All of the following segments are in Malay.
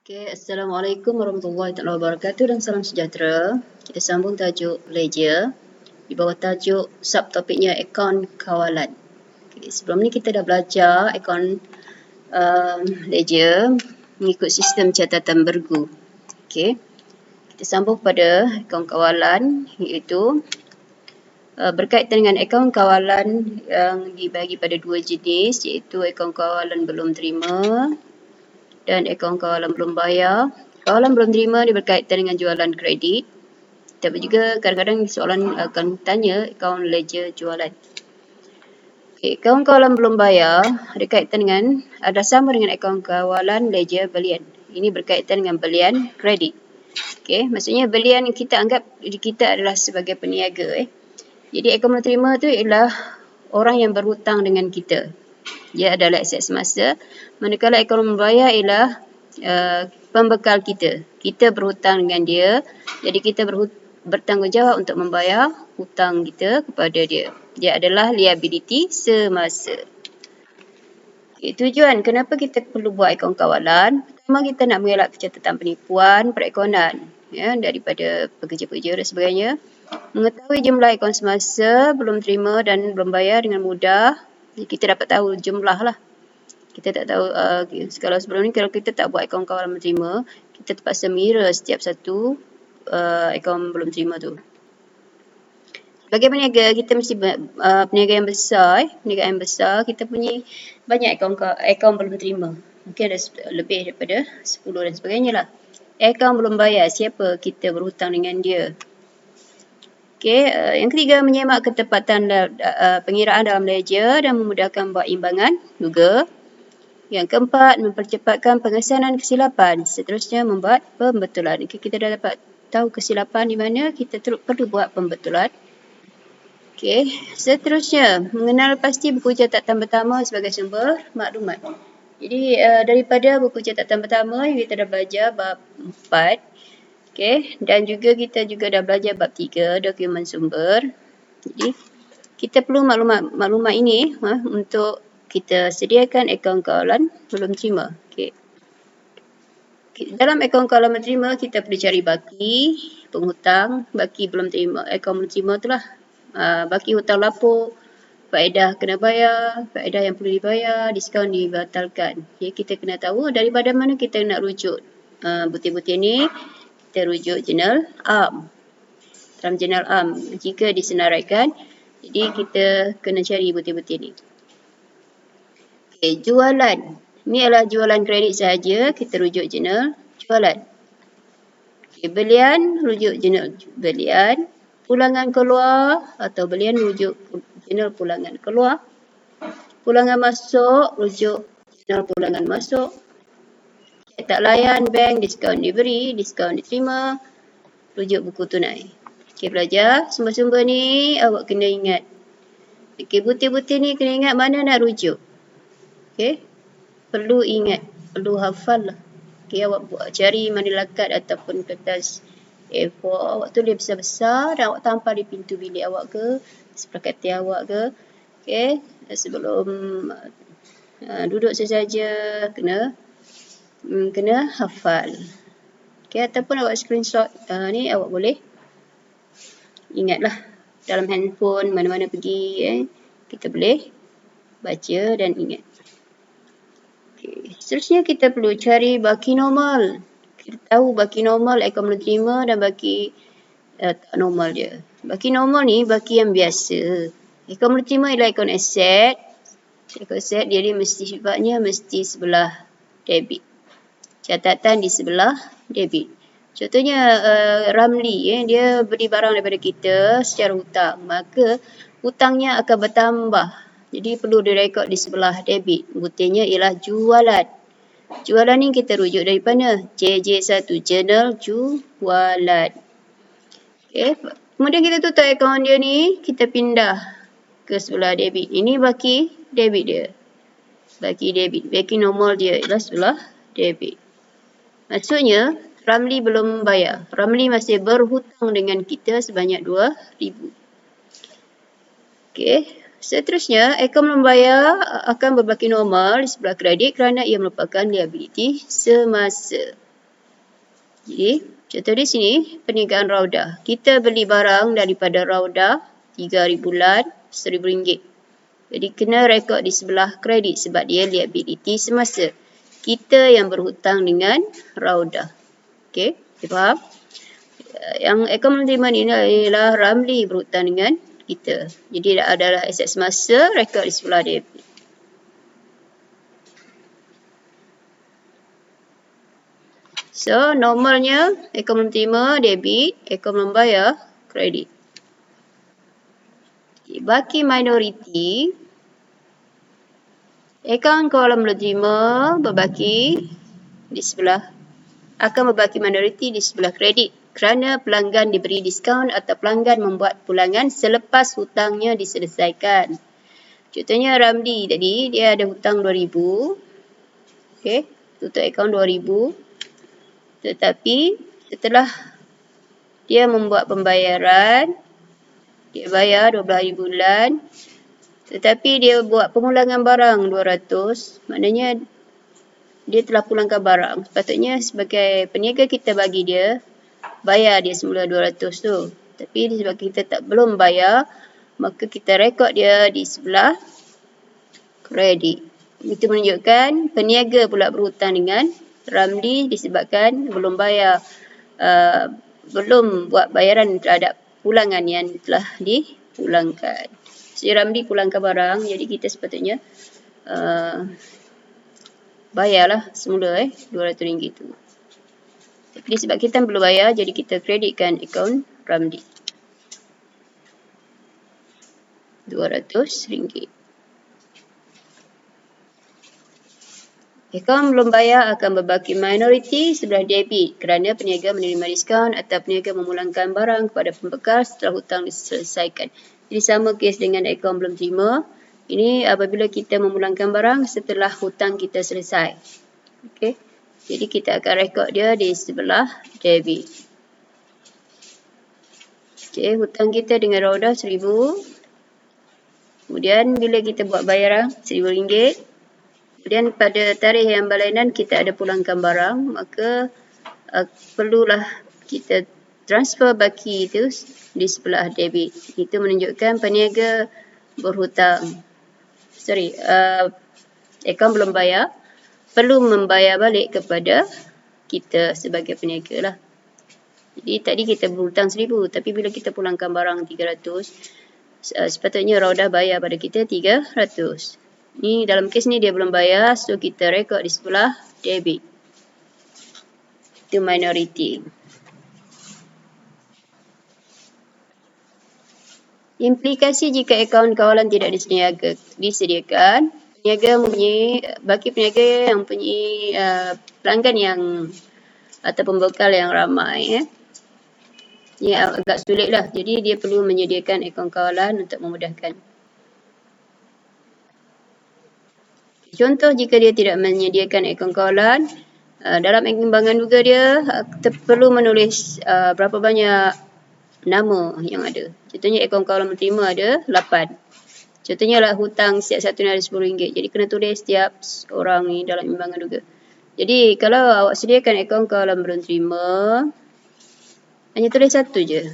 Okay, Assalamualaikum warahmatullahi wabarakatuh dan salam sejahtera. Kita sambung tajuk ledger di bawah tajuk subtopiknya akaun kawalan. Okay, sebelum ni kita dah belajar akaun ledger mengikut sistem catatan bergu. Okay, kita sambung pada akaun kawalan iaitu berkaitan dengan akaun kawalan yang dibagi pada dua jenis iaitu akaun kawalan belum terima dan akaun kawalan belum bayar. Kawalan belum terima dia berkaitan dengan jualan kredit. Tapi juga kadang-kadang soalan akan tanya akaun ledger jualan. Okay, akaun kawalan belum bayar ada kaitan dengan, ada sama dengan akaun kawalan ledger belian. Ini berkaitan dengan belian kredit. Okay, maksudnya belian kita anggap kita adalah sebagai peniaga. Jadi akaun belum terima tu ialah orang yang berhutang dengan kita. Dia adalah aset semasa. Manakala akaun membayar ialah pembekal kita. Kita berhutang dengan dia. Jadi kita bertanggungjawab untuk membayar hutang kita kepada dia. Dia adalah liability semasa. Okay, tujuan kenapa kita perlu buat akaun kawalan? Pertama, kita nak mengelak kecacatan penipuan perekonan daripada pekerja-pekerja dan sebagainya. Mengetahui jumlah akaun semasa belum terima dan belum bayar dengan mudah. Kita dapat tahu jumlah lah. Kita tak tahu, kalau sebelum ni kalau kita tak buat akaun kawalan belum terima, kita terpaksa mirror setiap satu akaun belum terima tu. Sebagai peniaga, kita mesti peniaga yang besar, perniagaan yang besar, kita punya banyak akaun belum terima. Mungkin ada lebih daripada 10 dan sebagainya lah. Akaun belum bayar, siapa kita berhutang dengan dia. Okay, yang ketiga, menyemak ketepatan pengiraan dalam ledger dan memudahkan buat imbangan juga. Yang keempat, mempercepatkan pengesanan kesilapan. Seterusnya, membuat pembetulan. Okay, kita dah dapat tahu kesilapan di mana, kita perlu buat pembetulan. Okay, seterusnya, mengenal pasti buku catatan pertama sebagai sumber maklumat. Jadi, daripada buku catatan pertama yang kita dah belajar bab 4, okay, dan juga kita juga dah belajar bab 3, dokumen sumber. Jadi, kita perlu maklumat ini untuk kita sediakan akaun kawalan belum terima. Okay. Dalam akaun kawalan belum terima, kita perlu cari baki penghutang, baki belum terima, akaun belum terima itulah. Baki hutang lapuk, faedah kena bayar, faedah yang perlu dibayar, diskaun dibatalkan. Okay, kita kena tahu daripada mana kita nak rujuk bukti-bukti ni. Kita rujuk jurnal am. Dalam jurnal am, jika disenaraikan, jadi kita kena cari bukti-bukti ni. Okay, jualan. Ini adalah jualan kredit sahaja. Kita rujuk jurnal jualan. Okay, belian, rujuk jurnal belian. Pulangan keluar atau belian, rujuk jurnal pulangan keluar. Pulangan masuk, rujuk jurnal pulangan masuk. Cek tak layan, bank, diskaun diberi, diskaun diterima. Rujuk buku tunai. Okay, belajar. Sumber-sumber ni awak kena ingat. Okay, bukti-bukti ni kena ingat mana nak rujuk. Okay, perlu ingat, perlu hafal lah. Okay, awak cari manila kad ataupun kertas A4, awak tulis besar-besar dan awak tampal di pintu bilik awak ke, sebelah katil awak ke. Okay, sebelum duduk sesaja kena hafal. Okay, ataupun awak screenshot ni awak boleh ingatlah dalam handphone mana-mana pergi, kita boleh baca dan ingat. Okay. Seterusnya kita perlu cari baki normal. Kita tahu baki normal akaun belum terima dan baki tak normal dia. Baki normal ni baki yang biasa. Akaun belum terima ialah akaun aset. Akaun aset dia mesti sifatnya mesti sebelah debit. Catatan di sebelah debit. Contohnya Ramli, dia beli barang daripada kita secara hutang. Maka hutangnya akan bertambah. Jadi perlu direkod di sebelah debit. Buktinya ialah jualan. Jualan ni kita rujuk dari mana? JJ1, Jurnal Jualan. Okay. Kemudian kita tutup akaun dia ni, kita pindah ke sebelah debit. Ini baki debit dia. Baki debit. Baki normal dia ialah sebelah debit. Maksudnya, Ramli belum bayar. Ramli masih berhutang dengan kita sebanyak 2,000. Okay. Seterusnya, akaun belum bayar akan berbaki normal di sebelah kredit kerana ia merupakan liability semasa. Jadi, contoh di sini, perniagaan Raudah. Kita beli barang daripada Raudah, 3 hari bulan, RM1,000. Jadi, kena rekod di sebelah kredit sebab dia liability semasa. Kita yang berhutang dengan Raudah. Okey, kita faham? Yang akaun menerima ni ialah Ramli berhutang dengan kita. Jadi, adalah aset semasa, rekod di sebelah debit. So, normalnya akaun menerima debit, akaun membayar kredit. Okay, baki minoriti, akaun kawalan menerima berbaki di sebelah akan berbaki minoriti di sebelah kredit kerana pelanggan diberi diskaun atau pelanggan membuat pulangan selepas hutangnya diselesaikan. Contohnya Ramli tadi, dia ada hutang RM2,000. Okey, tutup akaun RM2,000. Tetapi setelah dia membuat pembayaran, dia bayar 12 hari bulan, tetapi dia buat pemulangan barang 200, maknanya dia telah pulangkan barang. Sepatutnya sebagai peniaga kita bagi dia, bayar dia semula 200 tu. Tapi sebab kita belum bayar, maka kita rekod dia di sebelah kredit. Itu menunjukkan peniaga pula berhutang dengan Ramli disebabkan belum bayar, belum buat bayaran terhadap pulangan yang telah dipulangkan. Si Ramli pulangkan barang, jadi kita sepatutnya bayarlah semula RM200 tu. Tapi sebab kita belum bayar, jadi kita kreditkan akaun Ramli RM200. Akaun belum bayar akan berbaki minoriti sebelah debit kerana peniaga menerima diskaun atau peniaga memulangkan barang kepada pembekal setelah hutang diselesaikan. Jadi sama kes dengan akaun belum terima. Ini apabila kita memulangkan barang setelah hutang kita selesai. Okey. Jadi kita akan rekod dia di sebelah debit. Okey, hutang kita dengan Raudah RM1,000. Kemudian bila kita buat bayaran RM1,000. Kemudian pada tarikh yang berlainan kita ada pulangkan barang, maka perlulah kita transfer baki itu di sebelah debit. Itu menunjukkan peniaga berhutang. Akaun belum bayar, perlu membayar balik kepada kita sebagai peniaga lah. Jadi tadi kita berhutang RM1,000, tapi bila kita pulangkan barang RM300, sepatutnya Raudah bayar pada kita RM300. Ni dalam kes ni dia belum bayar, so kita rekod di sebelah debit. Itu minoriti. Implikasi jika akaun kawalan tidak disediakan, bagi peniaga yang mempunyai pelanggan yang atau pembekal yang ramai, ya agak sulit lah. Jadi dia perlu menyediakan akaun kawalan untuk memudahkan. Contoh jika dia tidak menyediakan akaun kawalan, dalam imbangan duga dia perlu menulis berapa banyak nama yang ada. Contohnya akaun kawalan menerima ada 8. Contohnya lah hutang setiap satu ni ada RM10. Jadi kena tulis setiap orang ni dalam imbangan duga. Jadi kalau awak sediakan akaun kawalan belum terima, hanya tulis satu je.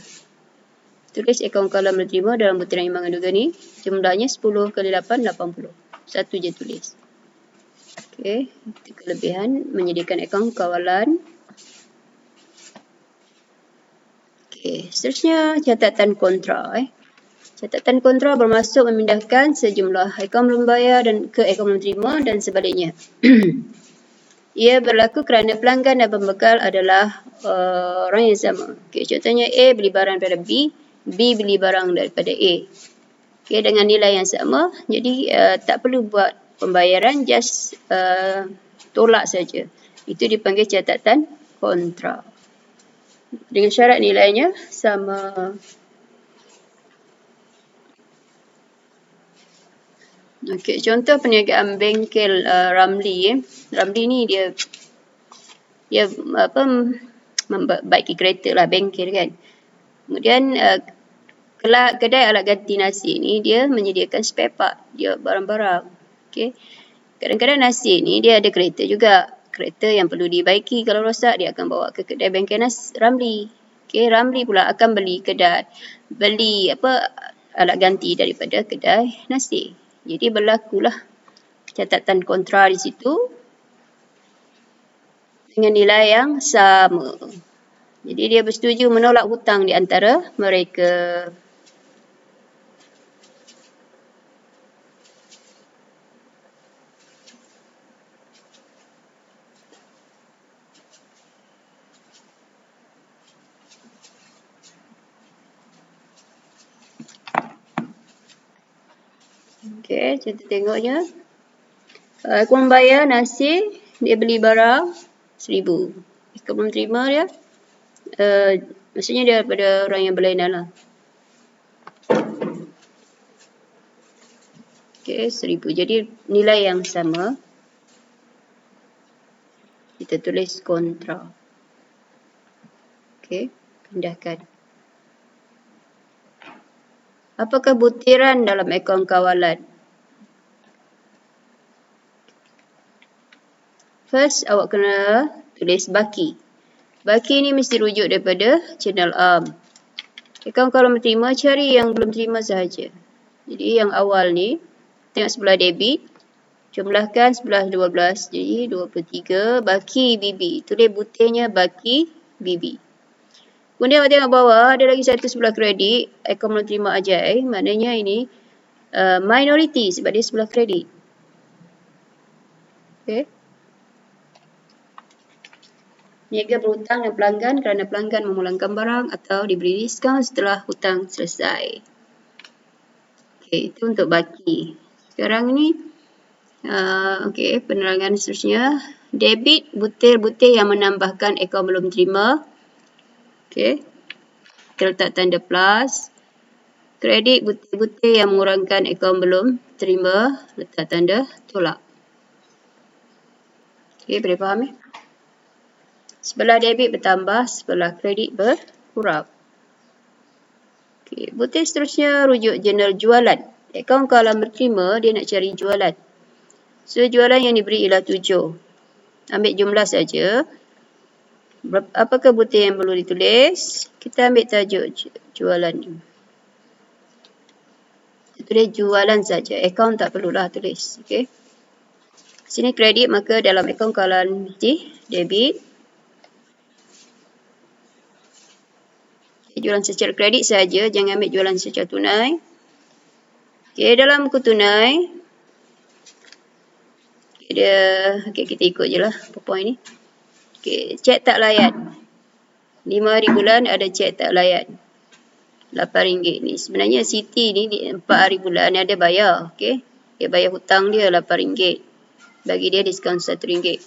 Tulis akaun kawalan belum terima dalam butiran imbangan duga ni. Jumlahnya 10 kali 8, 80. Satu je tulis. Okey, itu kelebihan menyediakan akaun kawalan. Okey, seterusnya catatan kontra. Catatan kontra bermaksud memindahkan sejumlah akaun belum bayar dan ke akaun belum terima dan sebaliknya. Ia berlaku kerana pelanggan dan pembekal adalah orang yang sama. Okey, contohnya A beli barang daripada B, B beli barang daripada A. Okey, dengan nilai yang sama, jadi tak perlu buat pembayaran, just tolak saja. Itu dipanggil catatan kontra. Dengan syarat nilainya sama. Okey, contoh perniagaan bengkel Ramli. Ramli ni dia membaiki kereta lah, bengkel kan. Kemudian kedai alat ganti nasi ni dia menyediakan spare part, dia barang-barang. Okey. Kadang-kadang nasi ni dia ada kereta juga. kereta yang perlu dibaiki. Kalau rosak, dia akan bawa ke kedai bengkel Ramli. Okay, Ramli pula akan beli alat ganti daripada kedai Nasir. Jadi berlakulah catatan kontra di situ dengan nilai yang sama. Jadi dia bersetuju menolak hutang di antara mereka. Okey, kita tengoknya. Aku membayar Nasir, dia beli barang 1,000. Aku belum terima dia. Maksudnya dia daripada orang yang berlainan lah. Okey, 1,000. Jadi nilai yang sama. Kita tulis kontra. Okey, pindahkan. Apakah butiran dalam akaun kawalan? First, awak kena tulis baki. Baki ni mesti rujuk daripada channel ARM. Akaun kawalan berterima, cari yang belum terima sahaja. Jadi yang awal ni, tengok sebelah debit. Jumlahkan sebelah 12, jadi 23. Baki BB. Tulis butirnya baki BB. Kemudian awak tengok bawah, ada lagi satu sebelah kredit. Akaun belum terima ajai. Maknanya ini minority sebab dia sebelah kredit. Okay. Niaga berhutang dengan pelanggan kerana pelanggan memulangkan barang atau diberi diskaun setelah hutang selesai. Okay, itu untuk baki. Sekarang ni, penerangan seterusnya. Debit, butir-butir yang menambahkan akaun belum terima. Okay. Kita letak tanda plus. Kredit, butir-butir yang mengurangkan akaun belum terima. Letak tanda tolak. Okay, boleh faham ya? Sebelah debit bertambah, sebelah kredit berkurang. Okay, butir seterusnya rujuk jurnal jualan. Akaun kawalan berterima, dia nak cari jualan. So, jualan yang diberi ialah 7. Ambil jumlah saja. Apakah butir yang perlu ditulis? Kita ambil tajuk jualan ni. Kita tulis jualan saja. Akaun tak perlulah tulis. Okay. Sini kredit, maka dalam akaun kawalan mesti debit. Jualan secara kredit saja, jangan ambil jualan secara tunai. Okay, dalam buku tunai, kita ikut je lah point ni. Okay, cek tak layan. 5 hari bulan ada cek tak layan. RM8 ni. Sebenarnya Siti ni 4 hari bulan ni ada bayar. Okay. Dia bayar hutang dia RM8. Bagi dia diskaun RM1.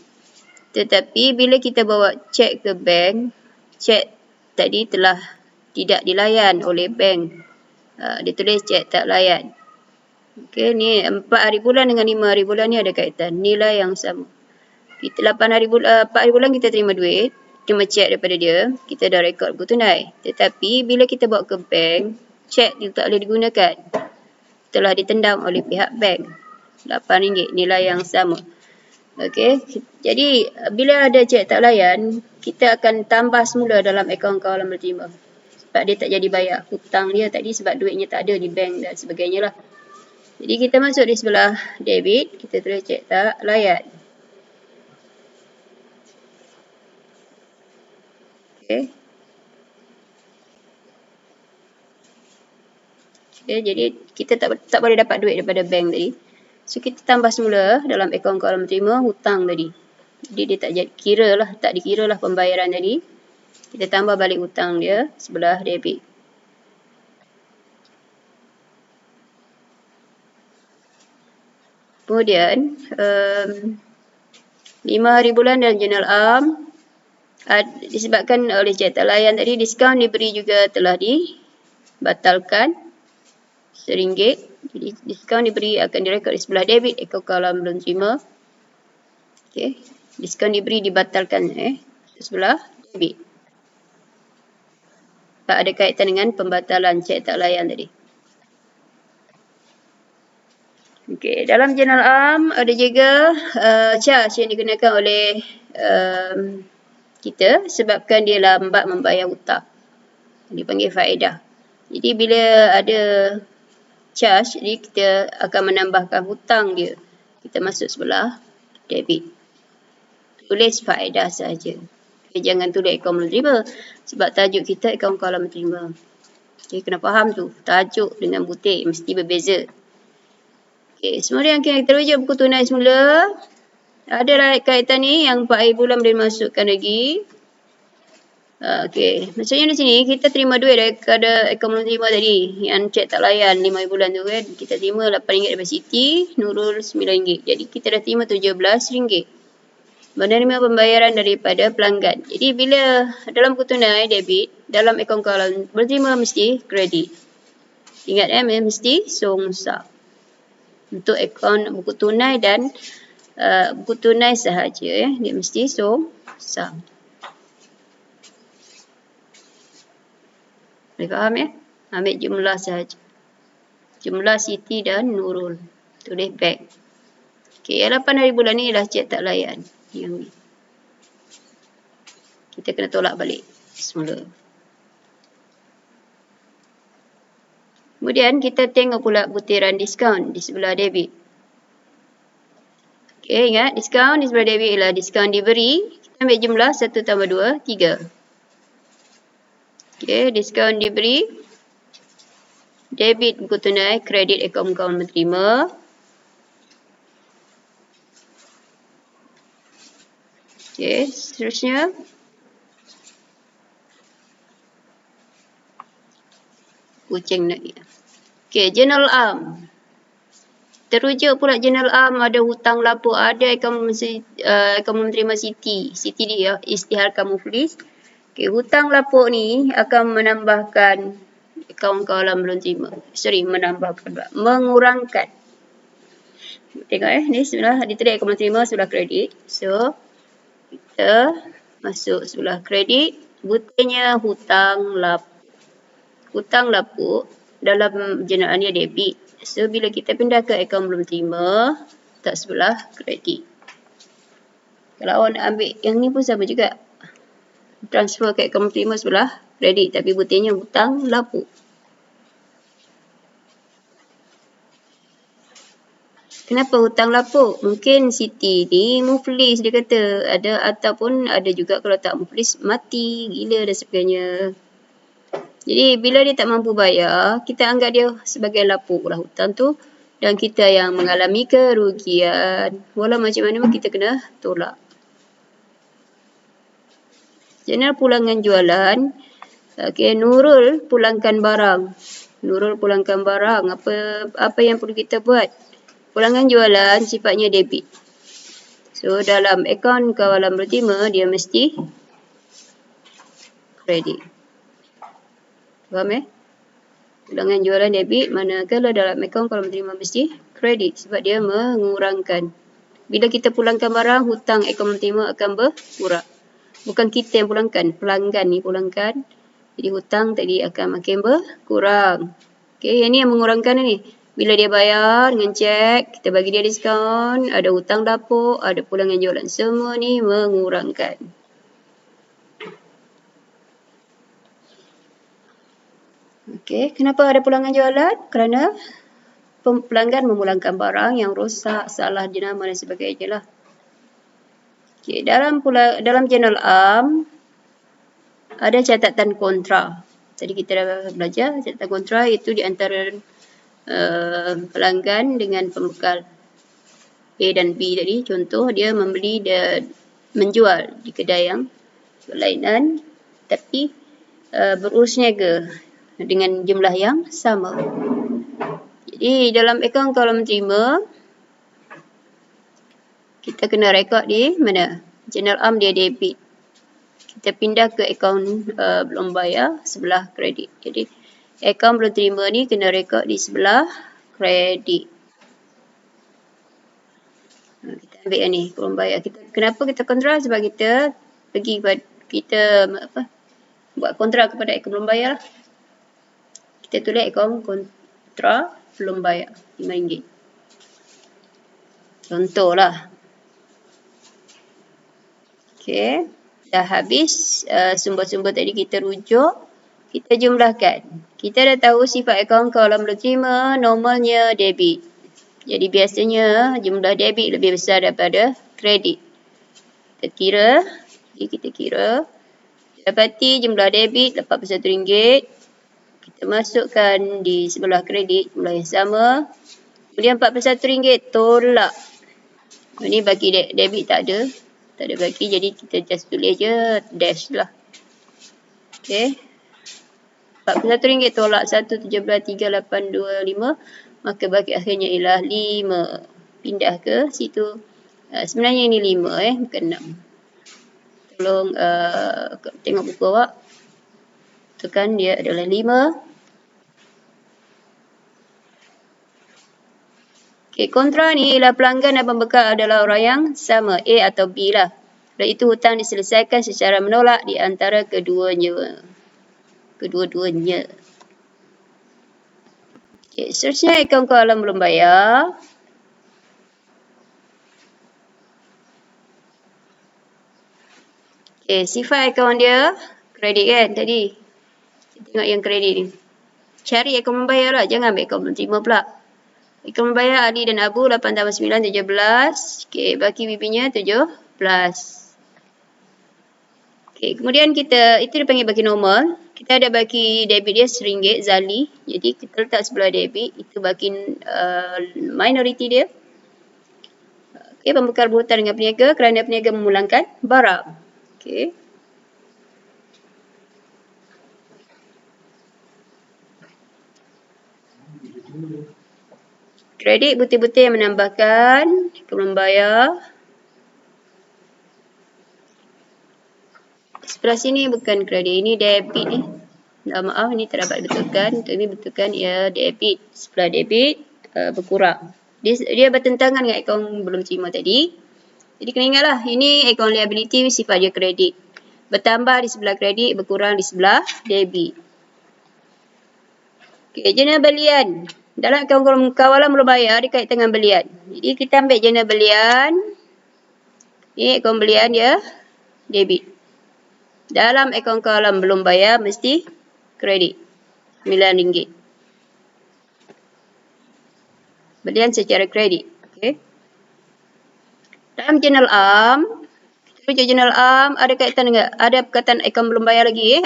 Tetapi bila kita bawa cek ke bank, cek tadi telah tidak dilayan oleh bank. Dia tulis cek tak layan. Okay, ni 4 hari bulan dengan 5 hari bulan ni ada kaitan. Nilai yang sama. Kita 4 hari bulan kita terima duit, cuma cek daripada dia, kita dah rekod buku tunai. Tetapi bila kita bawa ke bank, cek itu tak boleh digunakan. Telah ditendang oleh pihak bank. RM8, nilai yang sama. Okey, jadi bila ada cek tak layan, kita akan tambah semula dalam akaun kawalan berterima. Sebab dia tak jadi bayar hutang dia tadi sebab duitnya tak ada di bank dan sebagainya lah. Jadi kita masuk di sebelah debit, kita tulis cek tak layan. Okay. Okay, jadi kita tak boleh dapat duit daripada bank tadi. So kita tambah semula dalam akaun kawalan berterima hutang tadi. Jadi dia tak dikira lah pembayaran tadi. Kita tambah balik hutang dia sebelah debit. Kemudian 5 hari bulan dalam jurnal ARM. Disebabkan oleh cek tak layan tadi, diskaun diberi juga telah dibatalkan RM1. Jadi diskaun diberi akan direkod di sebelah debit, akaun kawalan belum terima. Okay. Diskaun diberi dibatalkan di sebelah debit. Tak ada kaitan dengan pembatalan cek tak layan tadi. Okey, dalam jurnal am ada juga charge yang dikenakan oleh kita sebabkan dia lambat membayar hutang. Dipanggil faedah. Jadi bila ada charge, jadi kita akan menambahkan hutang dia. Kita masuk sebelah debit. Tulis faedah saja. Jangan tulis akaun menerima sebab tajuk kita akaun kawalan menerima. Okay, kena faham tu. Tajuk dengan butir mesti berbeza. Okay, semua yang kita rujuk buku tunai semula. Ada kaitan ni yang 4 bulan boleh masukkan lagi. Okey, maksudnya di sini kita terima duit daripada akaun menerima tadi yang cek tak layan 5 bulan tu kan. Kita terima RM8 daripada Siti, Nurul RM9. Jadi kita dah terima RM17. Menerima pembayaran daripada pelanggan. Jadi bila dalam buku tunai debit, dalam akaun kawalan berterima mesti kredit. Ingat mesti songsa. Untuk akaun buku tunai dan buku tunai sahaja dia mesti songsa. Boleh faham ya? Ambil jumlah sahaja. Jumlah Siti dan Nurul. Tulis back. Okey, 8 hari bulan ni dah cek tak layan. Yang ni. Kita kena tolak balik semula. Kemudian kita tengok pula butiran diskaun di sebelah debit. Okey, ingat diskaun di sebelah debit ialah diskaun diberi. Kita ambil jumlah 1 tambah 2, 3. Okey, diskaun diberi. Debit buku tunai, kredit akaun kawan menerima. Okey, seterusnya. Kucing nak. Okey, jurnal am. Terujuk pula jurnal am, ada hutang lapuk, ada akaun menerima Siti. Siti dia istiharkan muflis. Okey, hutang lapuk ni akan menambahkan akaun kawalan belum terima. Menambahkan, mengurangkan. Tengok ni sebelah ditulis akaun belum terima sebelah kredit. So, kita masuk sebelah kredit. Butirnya hutang lapuk. Hutang lapuk dalam jenayah dia debit. So, bila kita pindah ke akaun belum terima, tak sebelah kredit. Kalau awak nak ambil yang ni pun sama juga. Transfer ke akaun terima sebelah kredit tapi butirnya hutang lapuk. Kenapa hutang lapuk? Mungkin Siti ni muflis dia kata. Ataupun ada juga kalau tak muflis mati, gila dan sebagainya. Jadi bila dia tak mampu bayar, kita anggap dia sebagai lapuk lah hutang tu. Dan kita yang mengalami kerugian. Walau macam mana pun kita kena tolak. Jurnal pulangan jualan. Okey, Nurul pulangkan barang. Nurul pulangkan barang. Apa yang perlu kita buat? Pulangan jualan sifatnya debit. So, dalam akaun kawalan berterima, dia mesti kredit. Faham Pulangan jualan debit, manakala dalam akaun kawalan berterima mesti kredit. Sebab dia mengurangkan. Bila kita pulangkan barang, hutang akaun berterima akan berkurang. Bukan kita yang pulangkan, pelanggan ni pulangkan. Jadi hutang tadi akan makin berkurang. Okey, yang ni yang mengurangkan ni. Bila dia bayar dengan cek, kita bagi dia diskaun, ada hutang lapuk, ada pulangan jualan. Semua ni mengurangkan. Okey, kenapa ada pulangan jualan? Kerana pelanggan memulangkan barang yang rosak, salah jenama dan sebagainya lah. Okay, dalam jurnal am ada catatan kontra. Tadi kita dah belajar catatan kontra itu di antara pelanggan dengan pembekal A dan B tadi. Contoh dia membeli dan menjual di kedai yang berlainan tapi berurus niaga dengan jumlah yang sama. Jadi dalam akaun kawalan menerima kita kena rekod di mana? Jurnal am dia debit. Kita pindah ke akaun belum bayar sebelah kredit. Jadi akaun belum terima ni kena rekod di sebelah kredit. Kita ambil yang ni, belum bayar. Kenapa kita kontra? Sebab kita pergi buat kontra kepada akaun belum bayar. Kita tulis akaun kontra belum bayar RM5. Contohlah. Okey. Dah habis sumber-sumber tadi kita rujuk. Kita jumlahkan. Kita dah tahu sifat akaun kawalan belum terima, normalnya debit. Jadi biasanya jumlah debit lebih besar daripada kredit. Kita kira. Jadi kita kira. Dapati jumlah debit RM81. Kita masukkan di sebelah kredit jumlah yang sama. Kemudian RM41 tolak. Ini bagi debit tak ada. Tak ada bagi, jadi kita just tulis je dash lah. Okay. RM41 tolak 1173825. Maka bagi akhirnya ialah 5. Pindah ke situ. Sebenarnya ini 5 bukan 6. Tolong tengok buku awak. Tekan dia adalah 5. Okay, kontra ni ialah pelanggan dan pembekal adalah orang yang sama, A atau B lah. Dan itu hutang diselesaikan secara menolak di antara kedua-duanya. Okay, seterusnya akaun kawalan belum bayar. Okay, sifat akaun dia kredit kan tadi. Kita tengok yang kredit ni. Cari akaun membayar lah, jangan ambil akaun belum terima pula. Akaun membayar Ali dan Abu 8 tambah 9, 17. Okay, bagi bibinya 17. Okay, kemudian kita, itu dipanggil bagi normal. Kita ada bagi debit dia RM1, Zali. Jadi kita letak sebelah debit, itu bagi minority dia. Okay, pembekal berhutang dengan peniaga kerana peniaga memulangkan barang. Okay. Kredit betul-betul yang menambahkan akaun membayar. Sebelah sini bukan kredit, ini debit ni. Maaf, ini tak dapat betulkan. Untuk ini betulkan ia debit. Sebelah debit berkurang. Dia bertentangan dengan akaun belum terima tadi. Jadi kena ingatlah, ini akaun liability sifat dia kredit. Bertambah di sebelah kredit, berkurang di sebelah debit. Okay, jana belian. Dalam akaun kawalan belum bayar, dikait dengan belian. Jadi kita ambil jana belian. Ini akaun belian dia, debit. Dalam akaun kawalan belum bayar, mesti kredit. RM9. Belian secara kredit. Okay. Dalam jurnal am, kita rujuk jurnal am, ada kaitan dengan, ada perkataan akaun belum bayar lagi.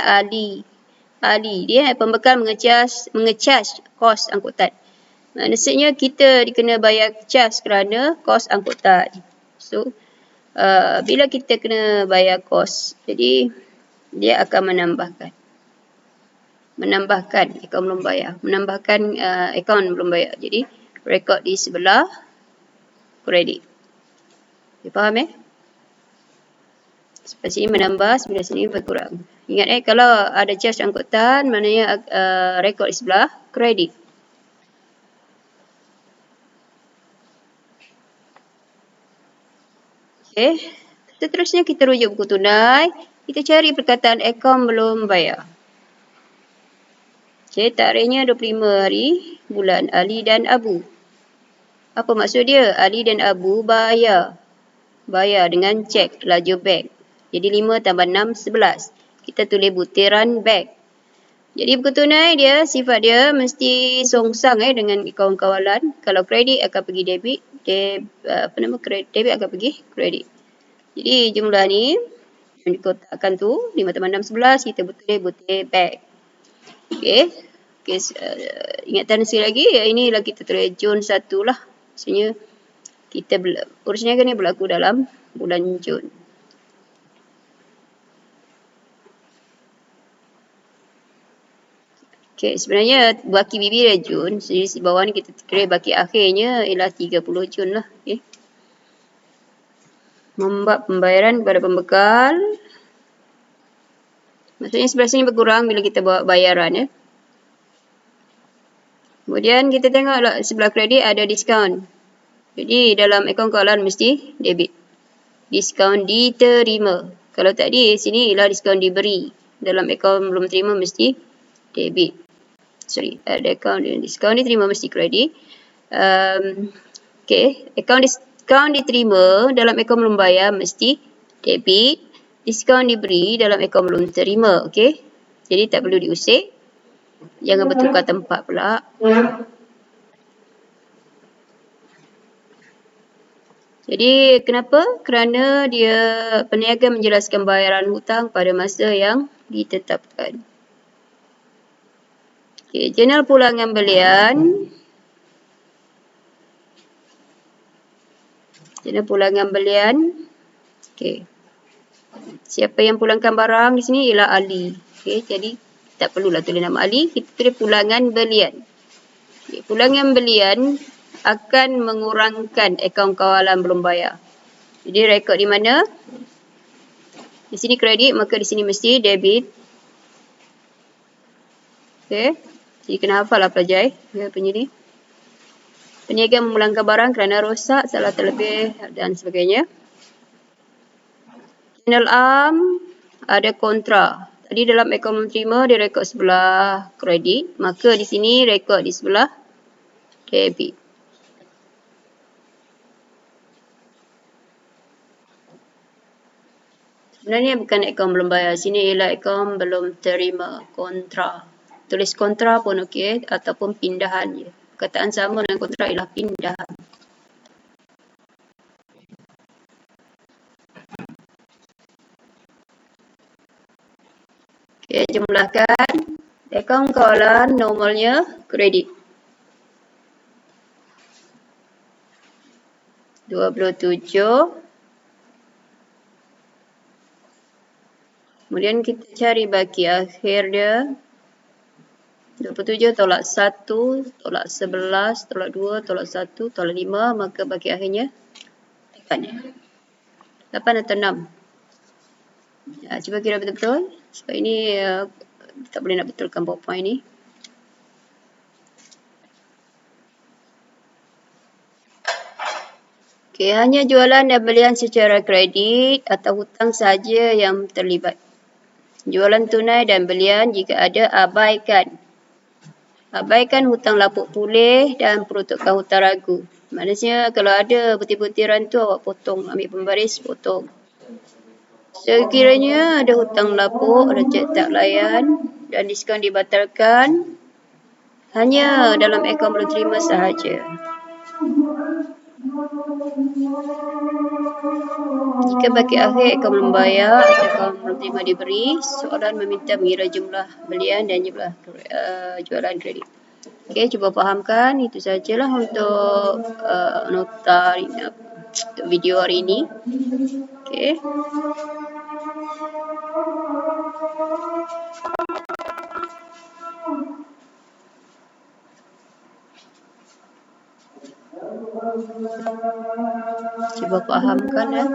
Ali, dia pembekal mengecas kos angkutan. Maksudnya kita kena bayar cas kerana kos angkutan. So, bila kita kena bayar kos, jadi dia akan menambahkan akaun belum bayar. Menambahkan akaun belum bayar. Jadi, rekod di sebelah kredit. Dia faham Sebelah sini menambah, sebelah sini berkurang. Ingat kalau ada cas angkutan, maknanya rekod di sebelah kredit. Okay. Seterusnya kita rujuk buku tunai. Kita cari perkataan akaun belum bayar. Okay, tarikhnya 25 hari bulan Ali dan Abu. Apa maksud dia? Ali dan Abu bayar. Bayar dengan cek laju bank. Jadi 5 tambah 6, 11. Kita tulis butiran bank. Jadi buku tunai dia, sifat dia mesti songsang dengan akaun kawalan. Kalau kredit akan pergi debit. Debit akan pergi kredit. Jadi jumlah ni yang dikotakkan tu 5 tambah 6, 11. Kita tulis butir bank. Okay. Ingatan sekali lagi, inilah kita tulis Jun 1 lah. Maksudnya kita urusnya kan ni berlaku dalam bulan Jun. Okay, sebenarnya baki bibi dah Jun. Jadi di bawah ni kita kira baki akhirnya ialah 30 Jun lah. Okay. Membuat pembayaran kepada pembekal. Maksudnya sebelah sini berkurang bila kita bawa bayaran Kemudian kita tengok sebelah kredit ada diskaun. Jadi dalam akaun kawalan mesti debit. Diskaun diterima. Kalau tak di sini ialah diskaun diberi. Dalam akaun belum terima mesti debit. Ada akaun diskaun diterima mesti kredit. Okay, akaun Diskaun diterima dalam akaun belum bayar mesti debit. Diskaun diberi dalam akaun belum terima. Okey. Jadi tak perlu diusik. Jangan bertukar tempat pula. Jadi kenapa? Kerana dia peniaga menjelaskan bayaran hutang pada masa yang ditetapkan. Okey, jurnal pulangan belian. Jurnal pulangan belian. Okey. Siapa yang pulangkan barang di sini ialah Ali. Okey, jadi tak perlulah tulis nama Ali, kita tulis pulangan belian. Okay, pulangan belian akan mengurangkan akaun kawalan belum bayar. Jadi rekod di mana? Di sini kredit, maka di sini mesti debit. Okey. Jadi kena hafal lah pelajar. Ya, punya ni. Peniaga memulangkan barang kerana rosak, salah terlebih dan sebagainya. Channel arm ada kontra. Tadi dalam akaun menerima dia rekod sebelah kredit, maka di sini rekod di sebelah debit. Sebenarnya bukan akaun belum bayar. Sini ialah akaun belum terima. Kontra. Tulis kontra pun okey. Ataupun pindahan je. Perkataan sama dengan kontra ialah pindahan. Okey, jumlahkan. Akaun kawalan normalnya kredit. 27. Kemudian kita cari baki akhir dia. 27 tolak 1, tolak 11, tolak 2, tolak 1, tolak 5. Maka baki akhirnya 8. 8 atau 6. Ya, cuba kira betul-betul. Sebab ini tak boleh nak betulkan PowerPoint ni. Okey, hanya jualan dan belian secara kredit atau hutang sahaja yang terlibat. Jualan tunai dan belian jika ada abaikan. Abaikan hutang lapuk pulih dan peruntukan hutang ragu. Maksudnya kalau ada butir-butiran tu awak potong, ambil pembaris potong. Sekiranya ada hutang lapuk, ada cek tak layan dan diskaun dibatalkan, hanya dalam akaun belum terima sahaja. Jika baki akhir akaun belum bayar atau akaun belum terima diberi, soalan meminta mengira jumlah belian dan jumlah jualan kredit. Okey, cuba fahamkan. Itu sajalah untuk nota untuk video hari ini. Okey. Cuba fahamkan ya.